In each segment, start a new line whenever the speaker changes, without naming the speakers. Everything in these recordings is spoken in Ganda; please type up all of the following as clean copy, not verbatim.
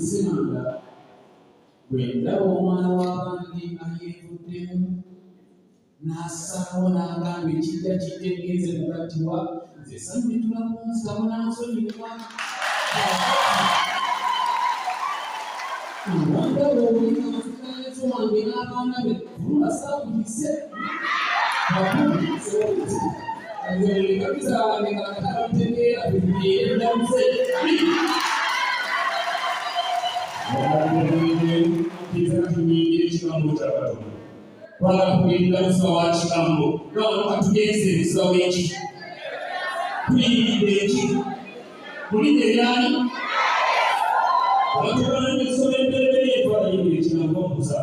Semanda bw'endaba omwana w'abandi ayeevuddemu n'assaawo n'agamba ekijja kitegeeze mugattiwa nze sannitula kunzitamu n'ansonyiwa wandaba oli amufukaalezo wange n'abaana be kulula saabulise kabizawange nga katalabitegeera byeyendamuze ekigambo kya Katonda twala kugenda musa wa kigambo nga tugenze ebiziba w'eki tuyiridde eki tulinde ebyani batugana n'essomo embereberye twalayidde ekigambo musa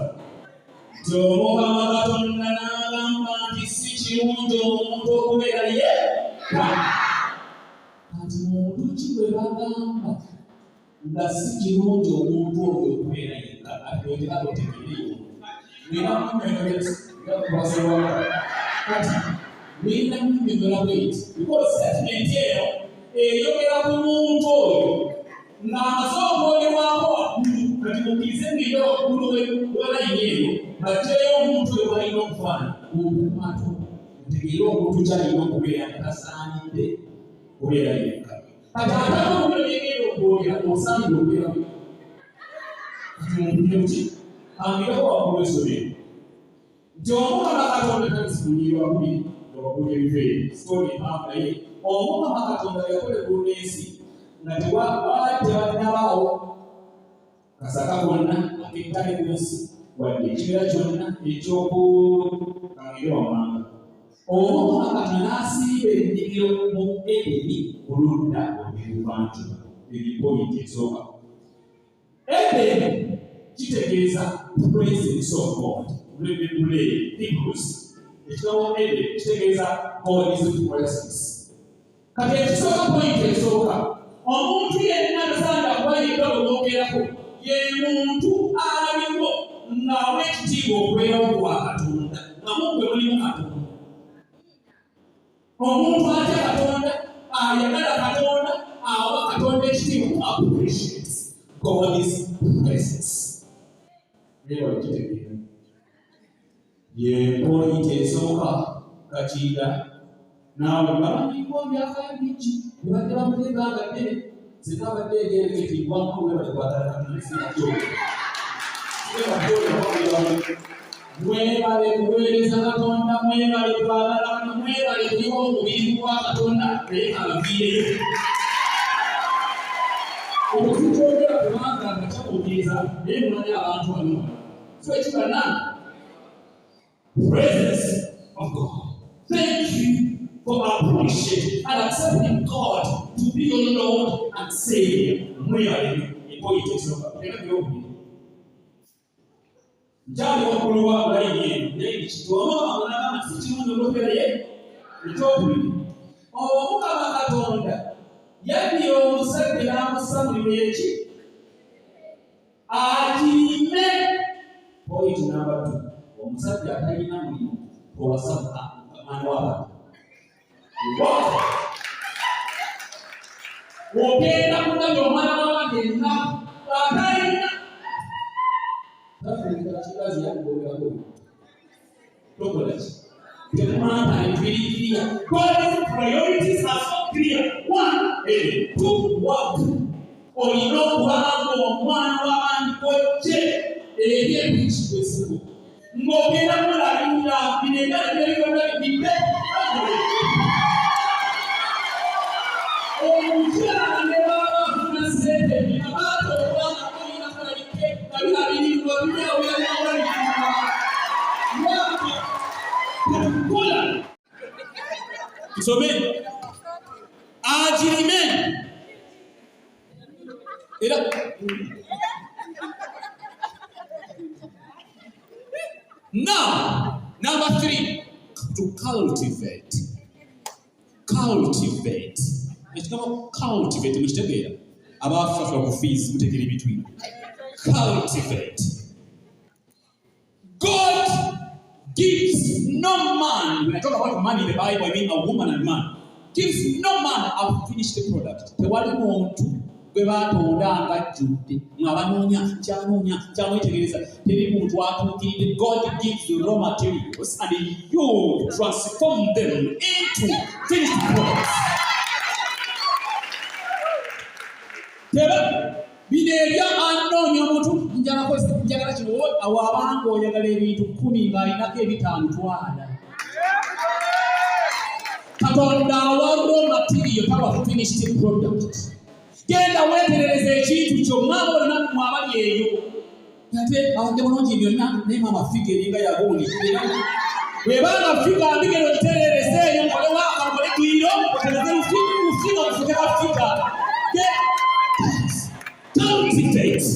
nti Omukama Katonda n'agamba nti si kirungi omuntu okubeera yekka. Kati muntu ki bwe bagamba nga si kirungi omuntu oyo okubeera yekka ate otegeereyo nera mumeekubasebwa kati nenda mumegera bweti because statement eyo eyogera ku muntu oyo ng'amaze okwogewako waggulu kati mukkirize ng'era waggulu walayini eyo bajjayo omuntu oyo balina okufaana okumato otegeere omuntu kyalina okubeera atasaanidde kubeera yekka. Kati atanga omulo byegenda okwogera osaanidde okubeera kati mumpulire ki angirako waggulu esomero nti Omukama Katonda tabisikungirwa kubiri nga waggulu ebiveeri sitoli empanvu naye Omukama Katonda yakola eggulu n'ensi nga tewalinabaawo kasaka konna ak'ettale ku nsi wadde ekibira kyonna eky'okukangire wammanga. Omukama Katonda n'asimba ennimiro mu Edeni ku ludda olw'ebuvanjuba. Eri pointi esooka. Edeni kitegeeza presence of God. Hebrews ekigambo Edeni kitegeeza God is presence. Kati ekisooka pointi esooka omuntu yenna tasaana kuba yekka bw'omwogerako ye muntu aliwo ng'awa ekitiibwa okubeerawo kwa Katonda nga mugwe mulimu Katonda. Omuntu atya Katonda ayagala Katonda awa Katonda ekitiibwa appreciates God's presence. Ewa ekitegeera ye point esooka kakiida naawe bamanyiiko byafaayo bingi bibadde bamuteeka nga ddene sinabadde egeregetibwamu bwe bali kwatalakanisirakyo mwebale kuweereza Katonda, mwebale kwagalana, mwebale kuyiwa omubiri gwa Katonda naye agaviireyo. Okutukyogera kubanga nga kyakuteeza naye mumanyi abantu bano. So ekibana, presence of God. Thank you for appreciating and accepting God to be your Lord and Savior. Mwebale epoyitekisoka tekabyobubi. Njali waggulu wa bulayini naye kitwama abalagana sikirungi Okubeera Yekka ekyokubiri. Omukama Katonda yaddiye omusajja n'amusamulira eki? Akirime. Point number 2. Omusajja atalina mulimu owasamula mwana w'abantu. Ogenda kulaga omwana w'abantu ennaku atalina. Kibazi yakugoberako. Tokolaki. Temanta is very clear. God's priorities are so clear. 1, 2, 1. Olina okubanga omwana w'abantu kojje eby'ebikikwesigo. Ng'ogenda mulabirira binegala by'ebigenda bibbe. Omukyala ne baba afuna ssente bino baata okubanga balina kulabike nga birabirirwa bibyawulanawalikirwa. Kola. Tusome. Agirime. Era. Now, number 3, to cultivate. Cultivate. Let's come cultivate. Mukitegeera. Abafafa ku fees mutegeera ebintu. Cultivate. God gives no man, when I talk about money in the Bible, I mean a woman and man, gives no man a finished product. Tewali muntu gwe batonda ng'ajjudde ng'abanoonya kyamwetegereza teri muntu atuukiridde. God gives you raw materials and you transform them into finished products. Bino ebyo anoonya omuntu njagala kino awo abanga oyagala ebintu 10 ng'alinako EBITAANO twala. Katonda awa raw material tawa finished product. Genda weeterereza ekintu kyonna olunaku abali eyo. Ate abadde bulungi byonna naye maama figa eringa yagundi. Bwebanga figa mbigero giterereza eyo nkole waaka nkole gwiro otereze lufiga okufuke bafiga. Cultivate.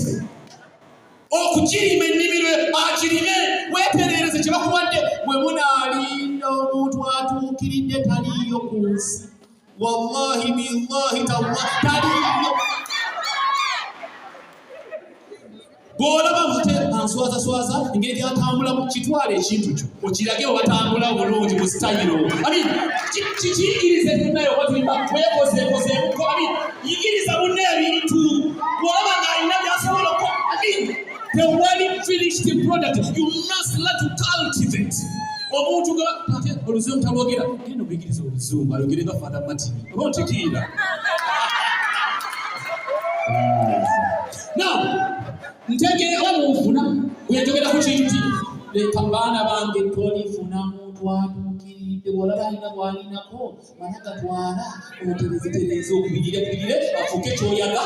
Okugirima ennimiro agirime weeterereze kye bakuwadde. Bwe munaalinda omuntu atuukiridde taliyo ku nsi. Wallahi billahi tallahi taliyo. Bw'olaba mute answazaswaza engeri gy'atambula mu kitwala ekintu kyo okirage obatambula bulungi mu sitayiro. Kiyigirize tunnayo oba tulimba twekozeekozeemuko. Yigiriza munne ebintu. Bw'olaba ng'alina by'asobola ko. Tewali finished product. You must learn to cultivate. Omuntu ate oluzungu talwogera genda obuyigiriza oluzungu alogere nga Father Martin oba otegeera. Now ntegeera munfuna bwenjogera ku kintu leka baana bange tolifuna muntu atuukiridde. Bw'olaba alina bw'alinako manya gatwala oterezitereza okubirire afuke kyoyaga.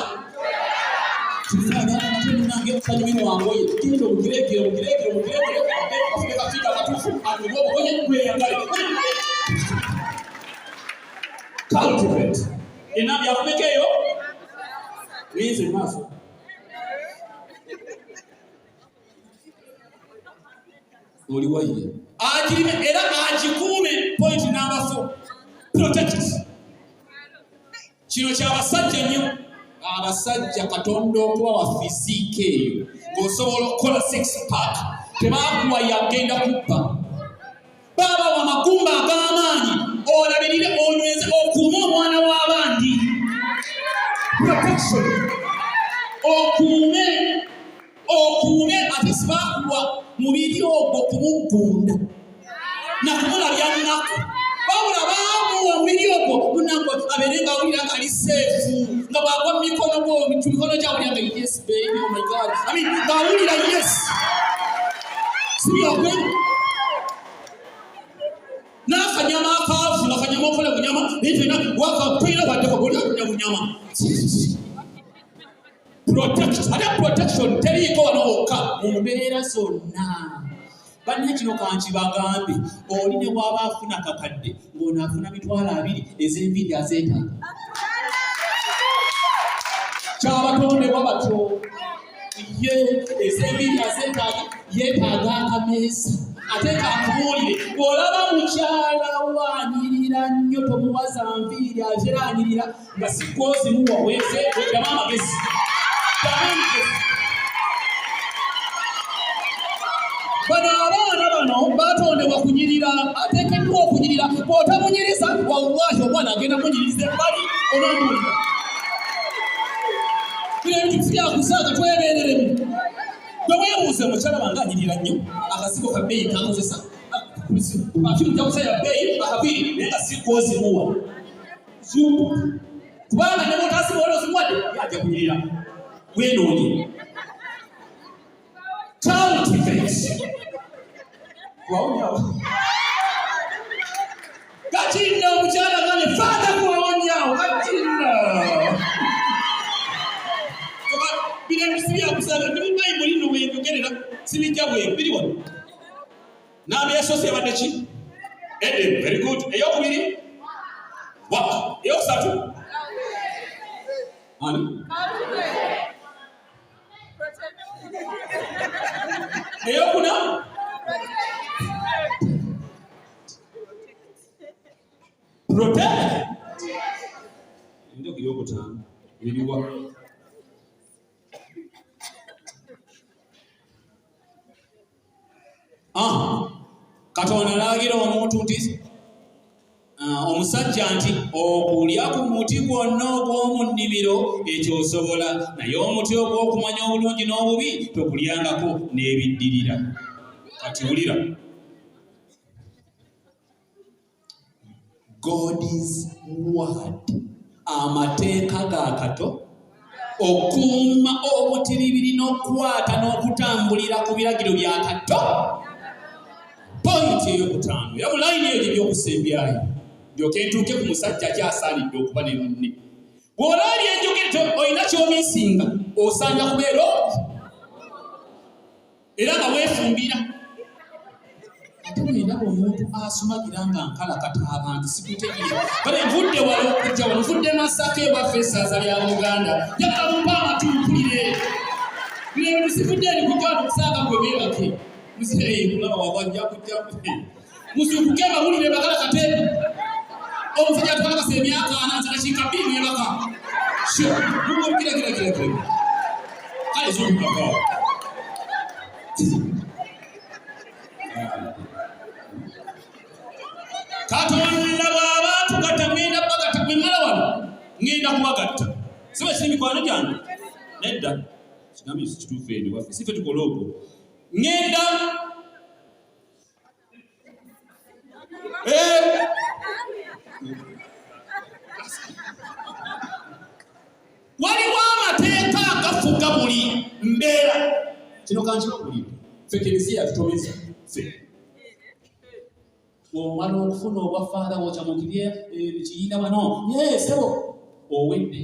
Kifaanana nange okufanyumira wangoye genda omugireegere afuke kafiga akatuufu atuuge obugonye gweyagale. Cultivate. Ena byakumeka eyo genze maaso. Oli wayiye agirime era agikuume. Point number 4, protect. Kino kyabasajja nnyo. Abasajja Katonda okuba wa fizike eyo ng'osobola okukola 6 pack tebakuwa yagenda kuppa. Baba wa magumba ag'amaanyi olabirire onyweze okuuma omwana w'abandi. Protection. Okuume ate sibakuwa mubiri ogwo kumugunda na kumulabya nnaku. Wabula baamuwa mubiri ogwo munango abeere ng'awulira nga ali seefu nga bw'agwa mu mikono gy'awulira nga yes baby oh my god I mean ng'awulira yes sibyakwe n'akanyama akaavu akanyama okola ku nyama naye tena wakatwira baddeko bw'oli akunya ku nyama protection teriiko wano wokka mu mbeera zonna. Banna kino kankibagambe oli ne bw'aba afuna kakadde ng'ono afuna 2,000 ez'enviiri azeetaaga. Kyabatondebwa batyo ye ez'enviiri azeetaaga yeetaaga akameeza ate kakubuulire bw'olaba mukyala waanyirira nnyo tomuwaza nviiri azeraanyirira nga sikoozimuwa weeze oddamu amagezi. Bano abaana bano batondebwa kunyirira ateekeddwa okunyirira bw'otamunyiriza wallahi omwana agenda munyiriza ebbali onamuwulira. Bino ebintu byakusaaga twebeereremu. Gwe weebuuze mukyala wange anyirira nnyo akasigo ka bbeeyi kankozesa afimu kusaya bbeeyi akaviiri naye nga sikoozimuwa kubanga ne bw'otaasiba oloozimuwadde yajja kunyirira wenoonye. Cultivate. Wow. Katinda omukyala gane fada kuwawonyawo katinda. Bino ebintu byakusaaga ne mu Bayibuli nno bwenjogerera sibijja bwe biri wano. Nabi yasoose yabadde ki? Eden. Very good. Eyokubiri? What? Eyokusatu? Ani? Eyokuna? Protect. Ndio kiyokutaano. Eriwa. Katonda n'alagira omuntu nti omusajja nti okulya ku muti gwonna ogw'omu nnimiro ekyo osobola naye omuti ogw'okumanya obulungi n'obubi tokulyangako n'ebiddirira. Kati wulira. God's word. Amateeka ga Kato okuuma obutiribiri n'okukwata n'okutambulira ku biragiro bya Kato. Pointi ey'okutaano era mu layini eyo gy'ebyokusembyayo ndyoke ntuuke ku musajja akyasaanidde okuba ne munne. Bw'olaali enjogero olina ky'omiisinga osanja kubeera era nga weefumbira. Ate bw'endaba omuntu asumagira nga nkalakata abantu sikutegeera. Kale nvudde wala okujja wano nvudde Masaka ewaffe essaaza lya Buganda njagala mumpa amatumpulire. Bino ebintu sivudde eri kujja wano okusaaga gwe beebake. Musireye kulaba wabajja kujja musukuke bawulire bakalakate. Omusajja atwalakasa emyaka 4 nakiika 2 nebaka. Sure. Mungu gira. Kale z'omukaka. Katonda bw'aba tugatta ngenda bagatta gwemala wano ngenda kubagatta. Siba kiri mikwano gyange nedda kigambo kituufu eno waffe sife tukola okwo ngenda waliwo amateeka agafuga buli mbeera. Kino kankibabulire ffe Eklezia tutomeza ffe omala okufuna obwa faada w'okyamukirye kiyina bano sebo owedde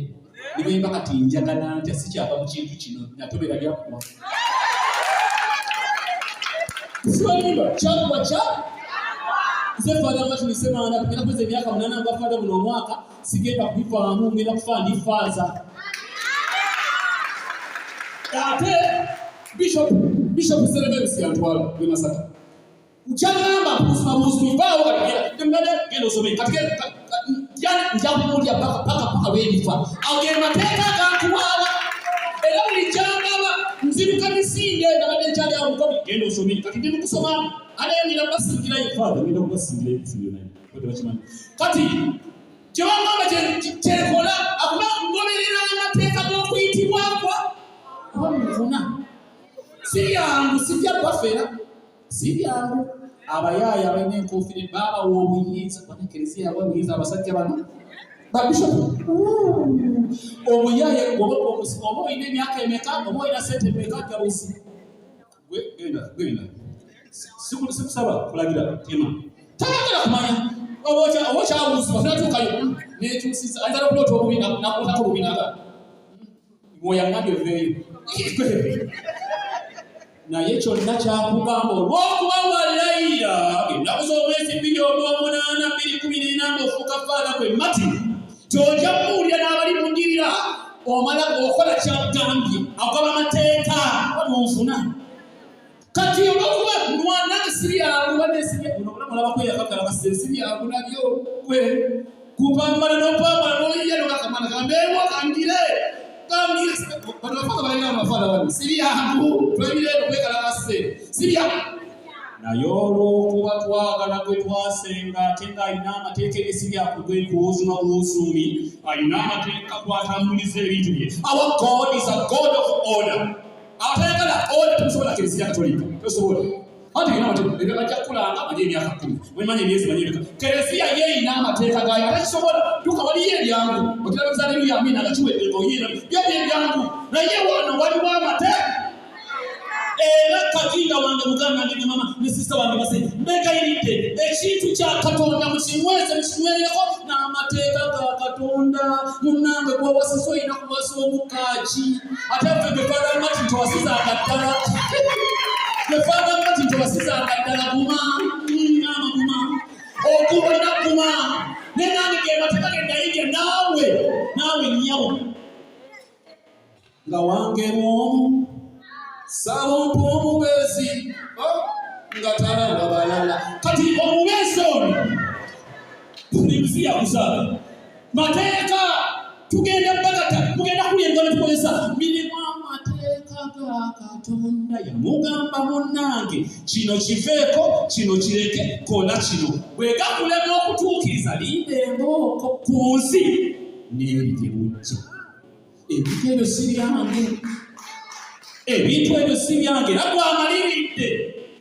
nibemba kati njagala ntya sikyava mu kintu kino natobera byakuwa sibalimba kyakuwa kya nze faada nga tuni Semanda tugenda kweza emyaka 8 nga faada buno omwaka sigenda kubivaamu ngenda kufa ndi faaza. Ate Bishop Serebensi yantwala gwe Masaka Uchangamba kusumabuzumibao katika genda usome katika njakumulya paka webifa agenda mateka gakuwala era buli jangaba nziruka misinde nabadde nkyali awo mukobi genda usome kati ndi mukusoma anayengira basingira ifadha ngenda kubasingira ebisinyo naye kote bakimanyi kati kyewangamba kyekola akuba ngoberera amateeka g'okuyitibwakwa abamufuna siryangu sijja kubafera siryangu abayaaya balina enkoofira baba w'obuyinza bana Eklezia yabwa obuyinza abasajja bano Bishop omuyaye oba oyina emyaka emeka oba oyina sente emeka gabusi genda sikusaba kulagira tema tayagala kumanya oba okyawuuzibwa tunatuukayo nekyusiza ayinza nokulota olubina nakutako olubinaga mwoyangambye oveeyo naye kyonna kyakugamba olw'okuba walayira ennaku z'omwezi 2/8/2014 ofuuka faada gwe mati kyojja kuwulira n'abali mu ndirira omala okola kyagambye agaba amateeka olwonfuna kati olw'okuba nange siryangu siryangu nabyo gwe kupambana n'opambana n'oyiya nogakamana kambeewo kangire siryangu twebireno kwekalakase siryangu naye olw'okuba twagala gwe twasenga ate ng'alina amateeka erisiryangu gwe kuwuzuma buwusuumi alina amateeka kwatambuliza ebintu bye. Our God is a God of order. Atayagala order tusobola kereziya katolika tosobola ate ina amateeka bajja kukulanga manye emyaka 10 wemanye emyezi manye emyaka kereziya ye ina amateeka gayo ate kisobola tuka waliyo ebyangu okirabizana ebyo yamina nga kiwedde ng'oyina byo ebyangu naye wano waliwo amateeka era kakinga wange muganda wange ne mama ne sista wange base mbegayiridde ekintu kya Katonda mukinyweze mukinywereko n'amateeka ga Katonda munnange gw'owasiza olina kubasa omukaaki ate ffe befaga mati nti owasizanga ddala befaga mati nti owasizanga ddala guma amaguma ogubona guma ne nange ge mateeka gendayirya naawe nnyawo nga wange mwomu Samuntu omubezi nga talanga balala kati omubezi ono pulizi yakuzaala mateeka tugenda bagata mugenda kulyenga ne tukozesa mirimu amateeka ga Katonda yamugamba munnange kino kiveeko kino kireke kola kino bwegakulema okutuukiriza linda embooko ku nsi n'ebigye bujja ebintu ebyo si byange ebintu ebyo si byange era gwamaliridde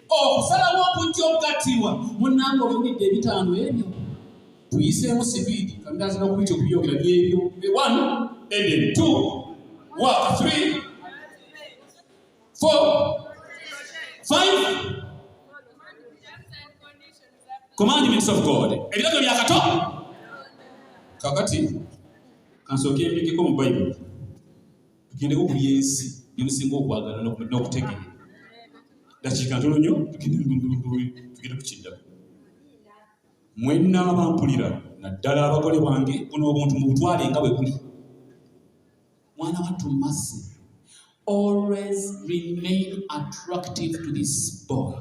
okusalawo okujja okugattibwa munnange owulidde ebitaano ebyo tuyiseemu sipiidi kamirazi n'okubitya okubyogera byebyo 1 and 2 waka 3 4 5 commandments of God ebiragiro bya Katonda kakati kansooke mbigeko mu Bayibuli tugendeko buli ensi nimusinga okwagala n'okutegeera dakiika ntono nnyo tugende kukiddako mwenna abampulira naddala abagole bange buno obuntu mu butwale nga bwe buli mwana wattu Masi always remain attractive to this boy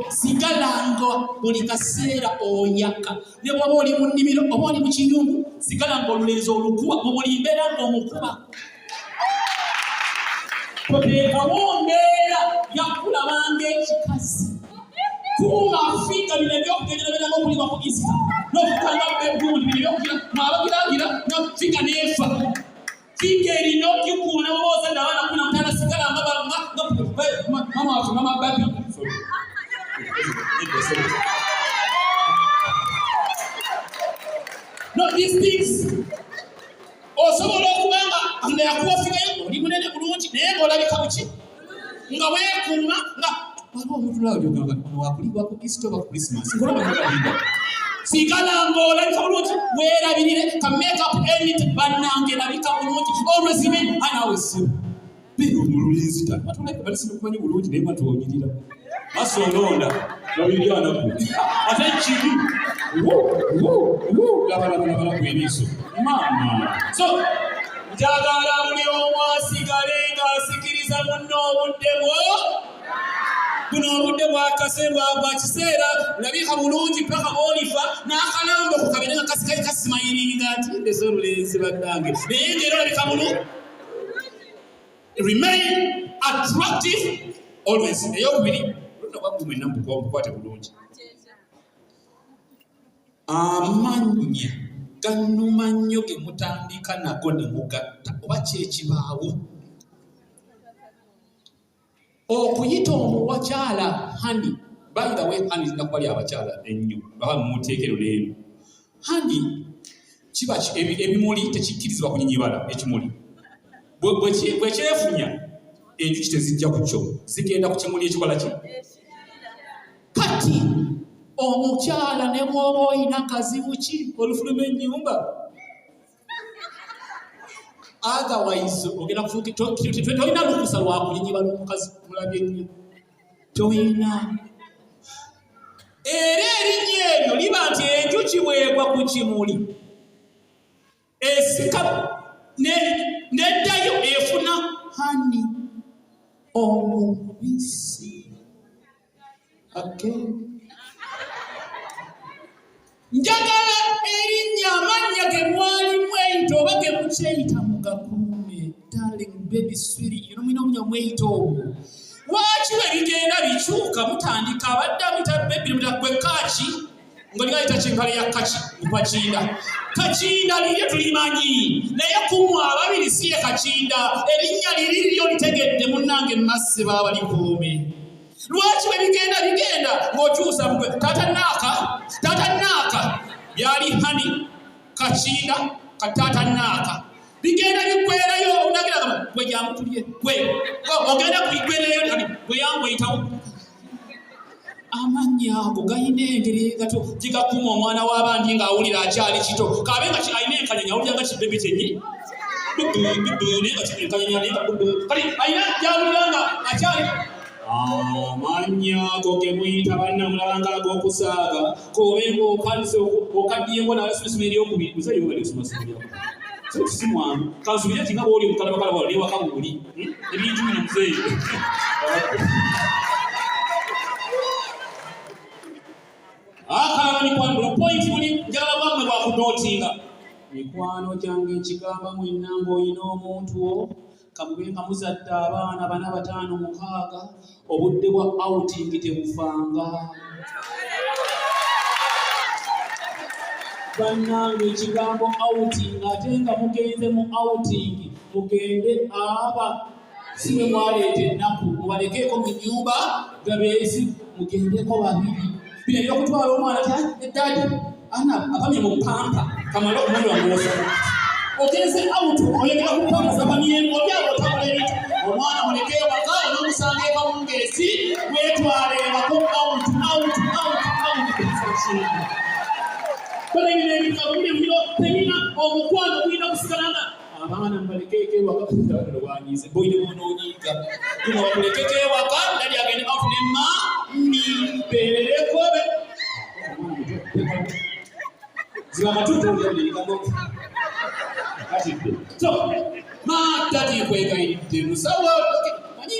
sigalanga buli kaseera oyaka ne bw'oba oli mu nnimiro oba oli mu kiyungu sigalanga olulenzi olukuba mu buli mbeera ng'omukuba toteekawo mbeera yakulabanga ekikazi kuuma afiika bino ebyokugendera beraga okulima ku Easter n'okukanga begundi bino ebyokugira mwabagiragira nafiika neefa fiika erina okikuuna bobooza nabaana kuna mutala sigala nga mama waffe mama babi no these things osobola okubanga nga yakuwafigayo oli munene bulungi naye ng'olabika buki nga weekuuma nga waliwo omutulaojogaa wakulibwa ku Easter oba ku Christmas ngolabaalinda sigala ng'olabika bulungi weerabirire ka make up anything bannange labika bulungi always remain anawe simu beera omululinzi balisinokumanyi bulungi naye matwonyirira masolonda nobiryanaku ate kibi labalabala kweriiso mama so njagala buli omu asigale ng'asikiriza munno obudde buno obudde bwakase bwa kiseera olabika bulungi paka bolifa n'akalambo ku kabiri nga kasikayi kasimayiringa nti ndese olulenzi bannange naye ng'era olabika bulungi remain attractive always eyokubiri lulabagumena mukwate bulungi amanya gannuma nnyo ge mutandika nago ne mugatta oba kyekibaawo okuyita omuwakyala hani by the way hani zinakuba ly abakyala ennyo baba mumuteekero n'eno hani kiba ebimuli tekikkirizibwa kunyinyibala ekimuli bwe kyefunya enjuki tezijja ku kyo zigenda ku kimuli ekikola ki kati omukyala ne bw'oba olina kazibu ki olufuluma ennyumba otherwise ogenda kufuuka tolina lukusa lwa kunyinyibala omukazi mulabye nnyo tolina era erinnya eryo liba nti enjuki bwegwa ku kimuli esika neddayo efuna hani omubisi njagala erinnya amannya ge mwalimu eyita oba ge mukyeyita mugakuume darling baby sweetie mulina omunya mweyita obwo lwaki bwe bigenda bikyuka mutandika abadde amita baby gwe kaki ng'oligayita kyenkale ya kaki mukakinda kakinda liryo tulimanyi naye kumu ababiri si ye kakinda erinnya liri liryo litegedde munnange masse baba likuume lwaki bwe bigenda ng'okyusa mukwe taata naaka byali hani kakinda kataata naaka bigenda biggwerayo onagira gwe jamutulye gwe ogenda kubigwerayo kati gwe yangweyitawo amannya ago galina engeri gato gigakuuma omwana w'abandi ng'awulira akyali kito kabe nga alina enkanyanya awulira nga kibebe kyenyi naye nga kienkanyanya naye nga kati alina gyawulira nga akyali amannya ago ge muyita bannamulaba ng'ag'okusaaga kobenga okaddiyengo n'abasomesoma eryokubiri muzeeyo bali osomesoma eryokubiri simwangu kansubire tinga bwoli omukalabakalaba wali ewaka buli ebintu bino muzeeyo akalaba mikwano point buli njagala bwammwe bwakunootinga mikwano gyange ekigamba mwenna ng'olina omuntu wo kamube nga muzadde abaana 4 5 6 obudde bwa outing tebufanga bannange ekigambo outing ate nga mugenze mu outing mugende aba si bwe mwaleeta ennaku mubalekeeko mu nnyumba gabeezi mugendeko babiri bino ebyokutwala omwana eddadi ana apamye mu pampa kamala omwana wamwosa ogenze auto oyegera ku pampa zapamyemu obyabo otabula ebintu omwana mulekeo waka onomusanga ekawungeezi wetwalengako balengera ebintu kabulire muliro temina omukwano bulina kusigalanga abaana mbalekeko ewaka wanyize boine bonoonyiga guno bakulekeko ewaka dali agende auto nema nibererekobe ziba matuto oligambo katidde so matati kwegayidde musawo manyi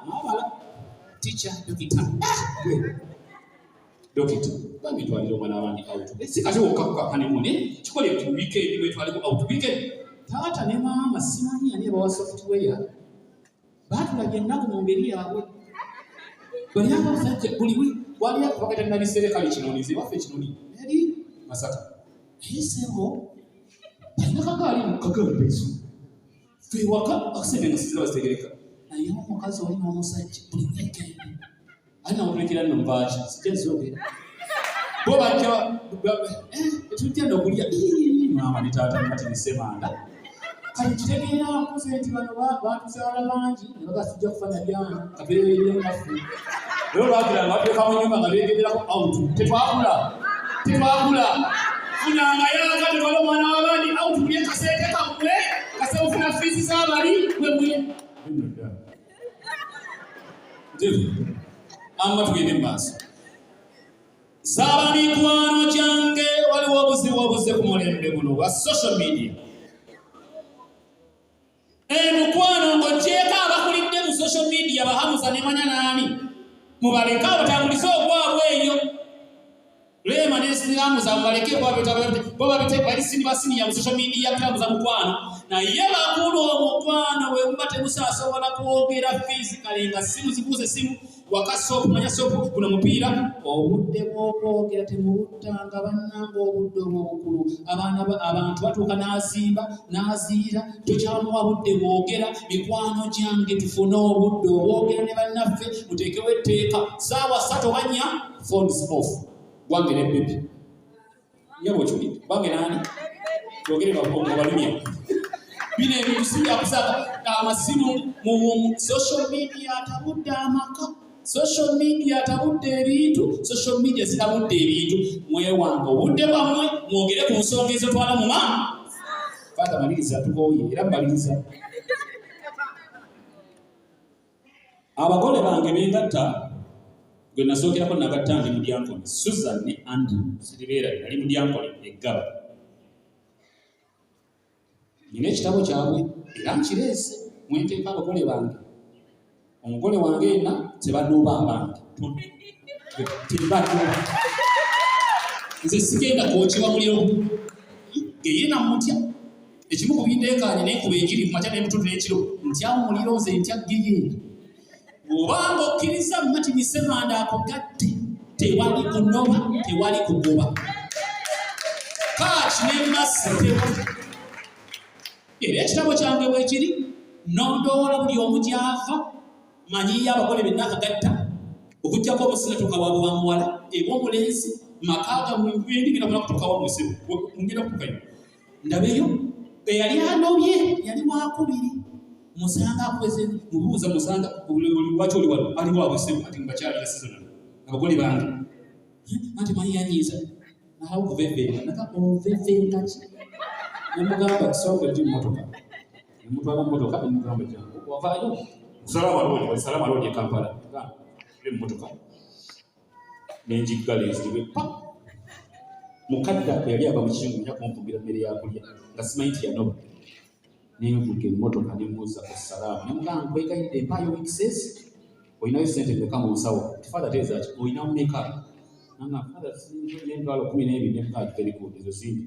mabala teacher dokita bamitwalira omwana abandi auto sikati wokakka hanemune kikola ebintu weekend wetwaleko auto weekend taata ne maama simanyi ani abawa software batulabye ennaku mu ngeri yaabwe bali abasajja buli wali akubagata nabisereka kinonizi waffe kinoni yali masaka yesebo alina kagaali mu kagambeeso fe waka akusebe nga sizira bazitegereka naye omukazi wali n'omusajja buli weekend alina mutulekera nno mbaaki sijja zogera bo bajja etujja n'okulya maama ne taata mati ne Semanda kati kitegeera nkuze nti bano batuzaala bangi ne bagasijja kufanya byana kabeereddemu naffe lero lwagira nga batuuka mu nnyumba nga beegenderako auto tetwakula funanga yaka tetwala omwana w'abandi auto mulye kaseete kammwe kasaba ofuna fiisi z'abali bwe mulye amma tugende mu maaso saaba mikwano gyange waliwo obuzibu obuzze ku mulembe guno bwa social media mukwano ng'ogyeko abakulidde mu social media bahamuza ne manya naani mubaleke abatambulise ogwabwe eyo lema nesiramuza mubaleke balisiniya mu social media kutambuza mukwano naye bakulu omukwano we muba temusasobola kwogera physically nga simu zibuuze simu wakasopu manya sopu guno mupiira obudde bw'okwogera temubuttanga bannanga obudde obw'obukulu abantu batuuka n'azimba n'aziira tokyamuwa budde bwogera mikwano gyange tufune obudde obwogera ne bannaffe muteekewo etteeka saawa 3 oba 4 phones off wange ne bebi yabo chuli bange nani twogere balumya bino ebintu si bya kusaka amasimu mu social media tabudde amaka social media tabudde ebintu social media zitabudde ebintu mwewanga obudde bamwe mwogere ku nsonga ezitwala mu maama fata maliriza tukoye era maliriza abagole bange bengatta gwe nasookerako nagatta ndi mu Diankoni Susan ne Andrew Siribeera ali mu Diankoni eggaba nina ekitabo kyabwe era nkireese mwenteeka abagole bange omugole wange yenna tebanuuba abange tebanuuba nze sigenda kwokyebwa muliro geyena mutya ekimu ku bindeekaanye nenkuba enjiri mu makya n'emitutu n'ekiro ntyamu muliro nze ntya geyena obanga okkiriza mati ni Semanda akogatte tewali kunoba tewali kugoba kaaki n'emmasi tewali era ekitabo kyange bwekiri nondoola buli omu gyava manyiyo abagole benna akagatta okujjako omusinatuka waabwe wa muwala eba omulenzi makaaga mwendigenda muna kutuuka wa musibu mungenda kutuukayo ndabeyo eyali anobye yali wakubiri musanga akweze mubuuza musanga lwaki oli wano ali wabwesibu ati mubakyalira sizona abagole bange anti manyi yanyiiza nawe okuvevenga naga ovevenga ki nemugamba kisonga ejji mmotoka nemutwala mmotoka nemugamba jangu wavaayo salama road e Kampala eri mmotoka nenjiggala enziriwe pa mukadde yali ava mu kikingu nja kumpumbira mmere yakulya nga simanyi nti yanoba nenvuga emmotoka nemuuza ku salaamu nemugamba nkwegayidde empaayo weekses olinayo sente mmeka mu nsawo tifada teezaki olina mmeka nanga fada nentwalo 12 nemukagiterikuud ezo zindi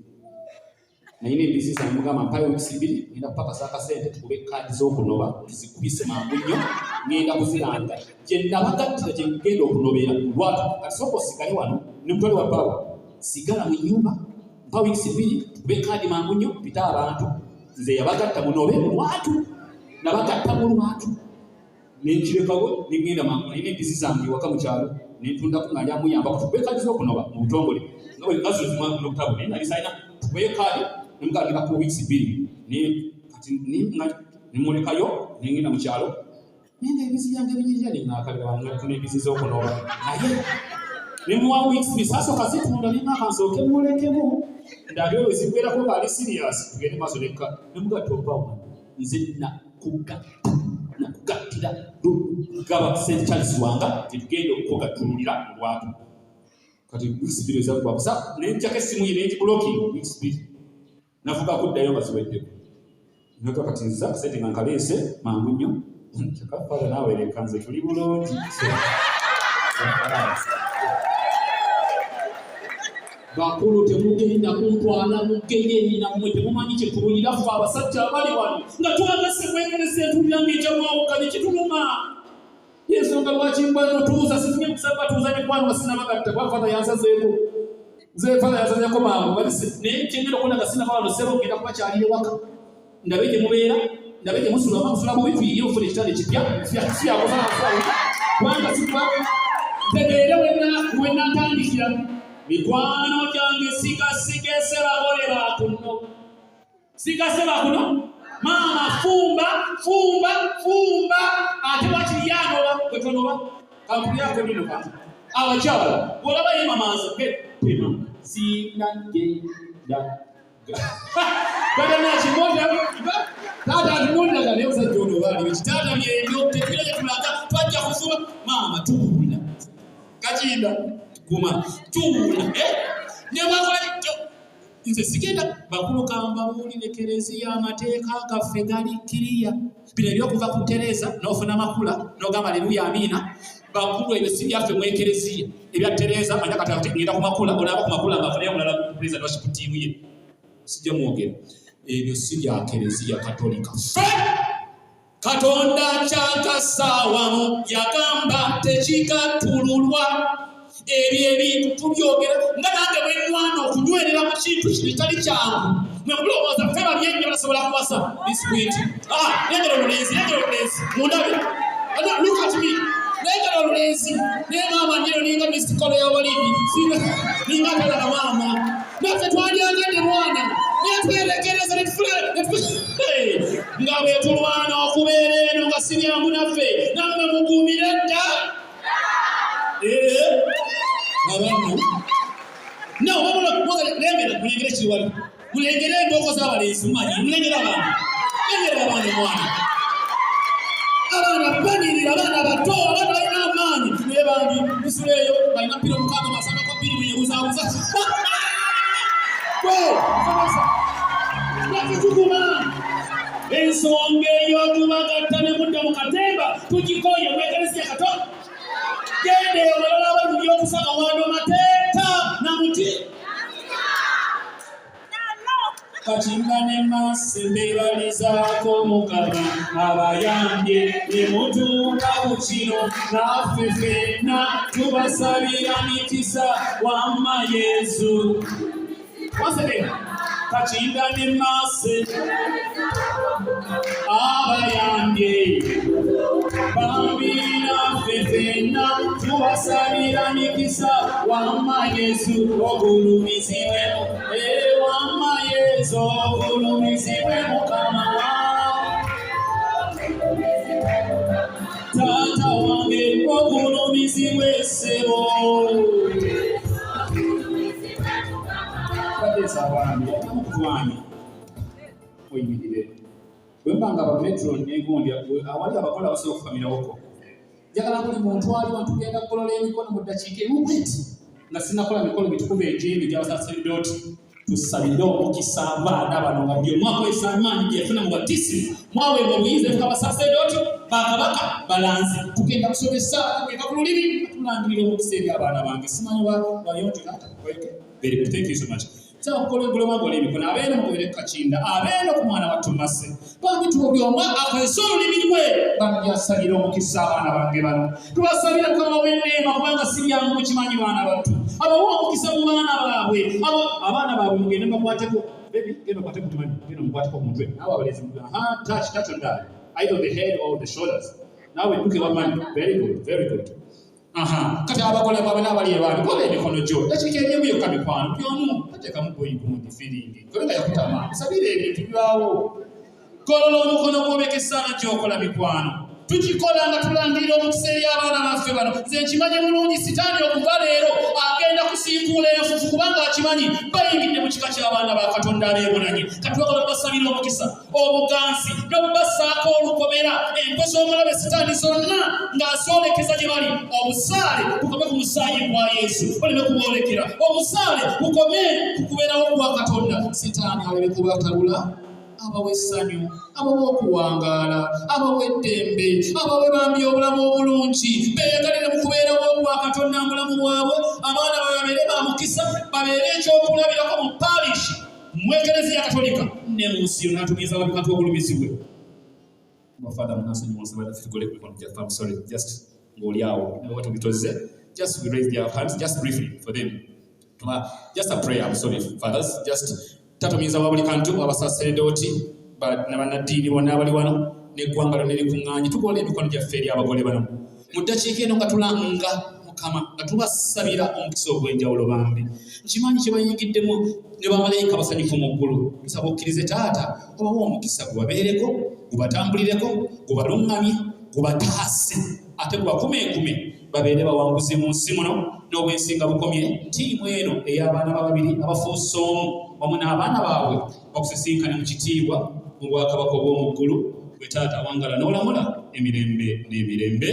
nayina embisiisa nemugamba mpaayo weeks 2 ngenda kupaka saaka sente tukube kaadi z'okunoba tuzikubise mangu nnyo ngenda kuziranga gye nabagattira gye ngenda okunobera lwatu kati sooka osigale wano nemutwale wa bbaaba sigala mu nnyumba mpaayo weeks 2 tukube kaadi mangu nnyo pita abantu nze yabagatta munobe mu lwatu nabagatta mu lwatu nenkirekawo negenda mangu nayina embisi zange waka mu kyalo nentundako nga lyamuyamba kutukube kaadi z'okunoba mu butongole nga bwe azozimwanokutabo naye nali sayina tukube kaadi nemugambira ku weeks 2 nemulekayo nengenda mu kyalo naye nga ebisi byange binyirira nenaakalira ebisi z'okunoba naye nemuwa weeks 2 sasooka zitunda nengaaka nsooke mulekemu ndabe we zigwerako ngaali serious tugende maaso nekka nemugatta obawa nze nakugattira gaba St. Charles wanga tetugenda okugattululira mu lwatu kati weeks 2 ezagwa busa nenjako essimu ye nengiblocking weeks 2 navuga kuddayo baziweddeko noka kati nza sente nga nkaleese mangu nnyo kyakafala naawe leka nze tuli bulungi bakulu temugenda kuntwala mugeye nammwe temumanyi kyetululira ffe abasajja abali wano nga twagase kwegeresa entu byange ekyamwawukanye kituluma yensonga lwaki mbano tuuza sifunye kusaba tuuza mikwano basinabagatta kwafata yansazeeko nzefala yansazeeko mangu balise naye kyengenda okubona nga sinaba wano sebo ngenda kubakyalire waka ndabe gye mubeera ndabe gye musula bubi tuyiye ofuna ekitale kipya siyakozala kubanga sikwa ntegeere wenatandikira mikwano gyange sigasigese bagole bakuno sigase bakuno maama fumba ate bakiriyanoba kwetonoba kampuni yako ninoka abakyala olaba yemamanza pema sinagenda tata atimondaga naye osajja ono baali ekitata byebyo tetwira gyetulaga twajja kufuba maama tuwula kakinda guma tuwula newakola nze sigenda bakulu kamba buulire kereziya amateeka gaffe gali kiriya bino ebyokuva ku Tereza n'ofuna makula n'ogamba aleluya amiina bakulu ebyo si byaffe mu ekereziya ebya Tereza manya kati ngenda ku makula olaba ku makula ngaafunayo omulala pulezida worship team ye sijja mwogera ebyo si bya kereziya katolika ffe Katonda kyakasaawamu yagamba tekikatululwa ebyo ebintu tubyogera nga nange bwe nnwana okunywerera mu kintu kino kitali kyangu mwe mulowooza ffe babyenye balasobola kuwasa biskwiti nengera olulenzi mundabe look at me nengera omulenzi naye maama njero ninga misikolo y'abalimi ninga talala maama naffe twandyagadde mwana naye twerekereza nga bwe tulwana okubeera eno nga si byangu naffe nammwe mukuumire dda abantu no lengera mulengere kiwali mulengere embooko z'abalenzi mumanyi mulengere abaana mwana abaana banirira abaana bato abaana balina amaanyi naye bandi musuleeyo balina mpira omukaaga basangako bbiri bweyebuzaabuza nakituguma ensonga ey'okubagatta ne mudda mu katemba tugikoye mwekeresiya kato gende abalala abali byokusanga wando mateeka namuti kakinga ne masse mbebalizaako mukama abayambye ne mutuuka ku kino naffe ffenna tubasabira mikisa wamma Yesu kakinga ne masse abayambye bambi naffe ffenna tubasabira mikisa wamma Yesu ogulumizibwe wamma Yesu ogulumizibwe mukama taata wange ogulumizibwe ssebo okutwanya oyimirire bwembanga abametro negundi awali abakola basobola okufamirawoko njagala buli muntu aliwo ntugenda kukolola emikono mu ddakiika emu bweti nga sinakola mikolo mitukuvu egyembi gy'abasaseridoti tusabire omukisa abaana bano nga buli omwaka w'esamaanyi gyefuna mu batisimu mwaweebwa obuyinza efuka abasaseridoti bakabaka balanzi tugenda kusomesa kweka ku lulimi tulangirira omukisa eri abaana bange simanyi wayonjera very good, thank you so much. Kukola ebulomagula emikono abeera mukubire kakinda abeera ku mwana wattu Masse bambi tubuli omwa akozesa olulimi lwe bambyasabira omukisa abaana bange bano tubasabira mukama w'enneema kubanga si byangu mukimanyi baana battu abawa omukisa mu baana baabwe abaana baabwe mugende bakwateko genda bakwateko tumanyi genda mukwateko omutwe naawe abalezi touch on that either the head or the shoulders naawe duke bamanyi very good kati abakola babe n'abali ebaani kola emikono gyo dakiika ebyemu yokka mikwano byomu tateekamu boyigundi feeling kubanga yakutama musabire ebintu byawo golola omukono gw'obeka essaala gy'okola mikwano tukikola nga tulangirira omukisa eri abaana baffe bano nze nkimanyi bulungi sitaani okuva leero agenda kusiikuula enfufu kubanga akimanyi bayingidde mu kika ky'abaana ba Katonda abeebonanye kati twagala tubasabira omukisa obuganzi n'obubassaako olukomera engo z'omulabe sitaani zonna ng'azoolekeza gye bali obusaale bukome ku musaayi gwa Yesu baleme kuboolekera obusaale bukome ku kubeerawo kwa Katonda sitaani aleme kubatabula abawe essanyu abawe okuwangaala abawe eddembe abawe bambi obulamu obulungi beeyagalire mu kubeerawo kwa Katonda mu bulamu bwabwe abaana babeere ba mukisa babeere ekyokulabirako mu parish mu Eklezia Katolika ne mu nsi yonna atumiza ababikatu obulumizibwe Father munasonyi mwonse batufugole ku mikono gyaffe. I'm sorry, just ng'oli awo what we told just we raise their hands just briefly for them just a prayer. I'm sorry fathers, just tatumiza wa buli kantu abasaseredoti n'abannaddiini bonna abali wano n'eggwanga lyonna erikuŋŋaanye tukola emikono gyaffe eri abagole bano mu ddakiika eno nga tulanga Mukama nga tubasabira omukisa ogw'enjawulo bambi nkimanyi kye bayingiddemu ne bamalayika basanyufu mu ggulu nsaba okkirize taata obawa omukisa gubabeereko gubatambulireko gubaluŋŋamye gubataase ate gubakumeekume babeere bawanguzi mu nsi muno n'obwensinga bukomye ttiimu eno ey'abaana bababiri abafuuse omu wamu n'abaana baabwe okusisinkana mu kitiibwa mu bwakabaka obw'omu ggulu bwe taata awangala n'olamula emirembe n'emirembe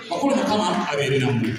wakulu Mukama abeere nammwe.